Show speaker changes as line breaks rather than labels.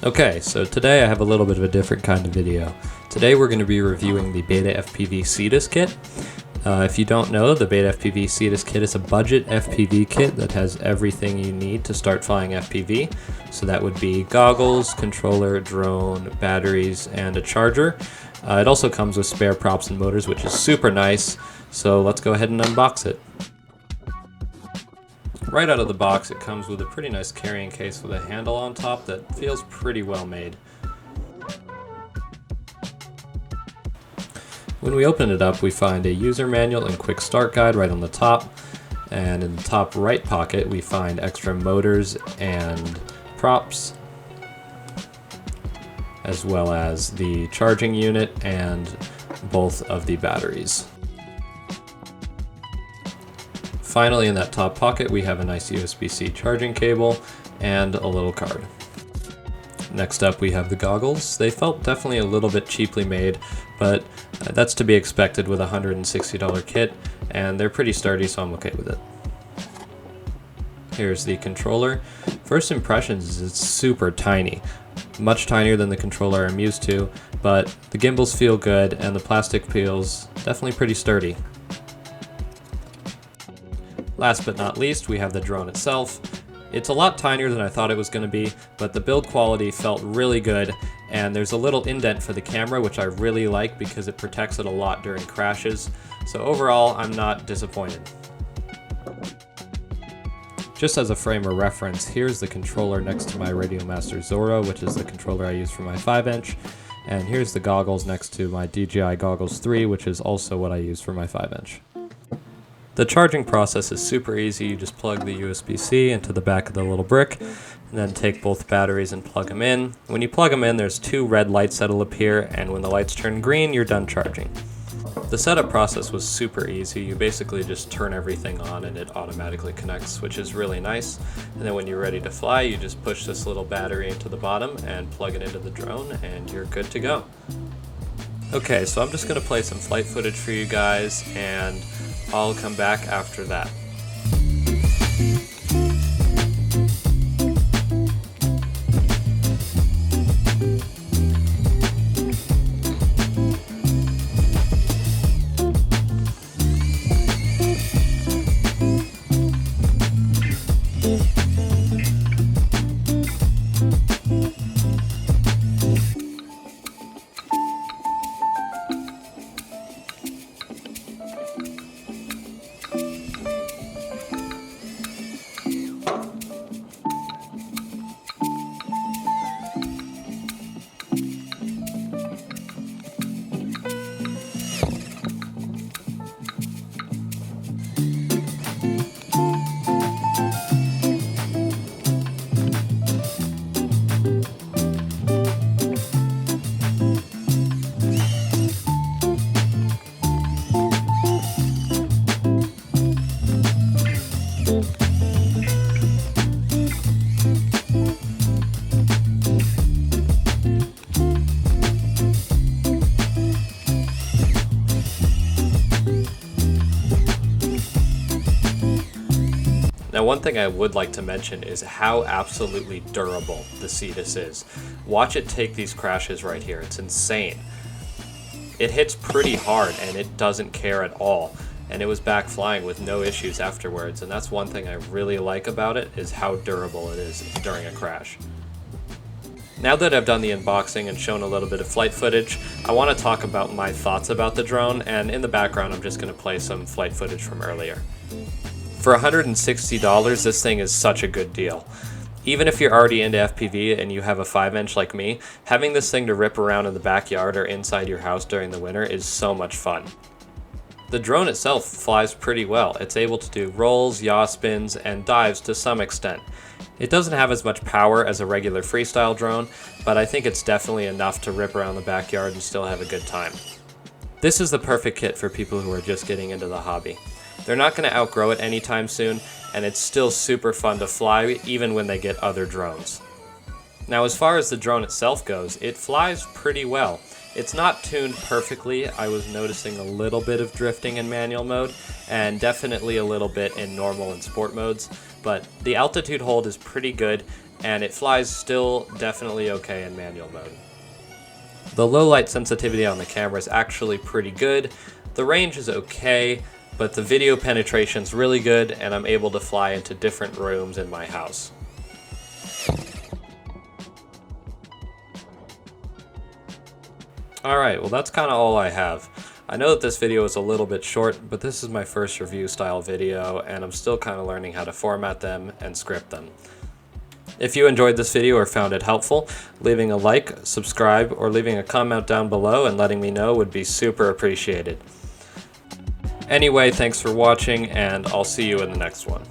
Okay, so today I have a little bit of a different kind of video. Today we're going to be reviewing the BETA FPV Cetus kit. If you don't know, the BETA FPV Cetus kit is a budget FPV kit that has everything you need to start flying FPV. So that would be goggles, controller, drone, batteries, and a charger. It also comes with spare props and motors, which is super nice. So let's go ahead and unbox it. Right out of the box, it comes with a pretty nice carrying case with a handle on top that feels pretty well made. When we open it up, we find a user manual and quick start guide right on the top. And in the top right pocket, we find extra motors and props, as well as the charging unit and both of the batteries. Finally, in that top pocket, we have a nice USB-C charging cable and a little card. Next up, we have the goggles. They felt definitely a little bit cheaply made, but that's to be expected with a $160 kit, and they're pretty sturdy, so I'm okay with it. Here's the controller. First impressions is it's super tiny. Much tinier than the controller I'm used to, but the gimbals feel good, and the plastic feels definitely pretty sturdy. Last but not least, we have the drone itself. It's a lot tinier than I thought it was going to be, but the build quality felt really good, and there's a little indent for the camera, which I really like because it protects it a lot during crashes. So overall, I'm not disappointed. Just as a frame of reference, here's the controller next to my Reveiw Master Zorro, which is the controller I use for my 5-inch, and here's the goggles next to my DJI Goggles 3, which is also what I use for my 5-inch. The charging process is super easy. You just plug the USB-C into the back of the little brick, and then take both batteries and plug them in. When you plug them in, there's two red lights that'll appear, and when the lights turn green, you're done charging. The setup process was super easy. You basically just turn everything on and it automatically connects, which is really nice. And then when you're ready to fly, you just push this little battery into the bottom and plug it into the drone, and you're good to go. Okay, so I'm just going to play some flight footage for you guys, and I'll come back after that. Now, one thing I would like to mention is how absolutely durable the Cetus is. Watch it take these crashes right here. It's insane. It hits pretty hard and it doesn't care at all. And it was back flying with no issues afterwards. And that's one thing I really like about it, is how durable it is during a crash. Now that I've done the unboxing and shown a little bit of flight footage, I want to talk about my thoughts about the drone, and in the background I'm just going to play some flight footage from earlier. For $160, this thing is such a good deal. Even if you're already into FPV and you have a 5-inch like me, having this thing to rip around in the backyard or inside your house during the winter is so much fun. The drone itself flies pretty well. It's able to do rolls, yaw spins, and dives to some extent. It doesn't have as much power as a regular freestyle drone, but I think it's definitely enough to rip around the backyard and still have a good time. This is the perfect kit for people who are just getting into the hobby. They're not going to outgrow it anytime soon, and it's still super fun to fly even when they get other drones. Now, as far as the drone itself goes, it flies pretty well. It's not tuned perfectly. I was noticing a little bit of drifting in manual mode, and definitely a little bit in normal and sport modes, but the altitude hold is pretty good, and it flies still definitely okay in manual mode. The low light sensitivity on the camera is actually pretty good. The range is okay, but the video penetration is really good, and I'm able to fly into different rooms in my house. Alright, well that's kind of all I have. I know that this video is a little bit short, but this is my first review style video, and I'm still kind of learning how to format them and script them. If you enjoyed this video or found it helpful, leaving a like, subscribe, or leaving a comment down below and letting me know would be super appreciated. Anyway, thanks for watching, and I'll see you in the next one.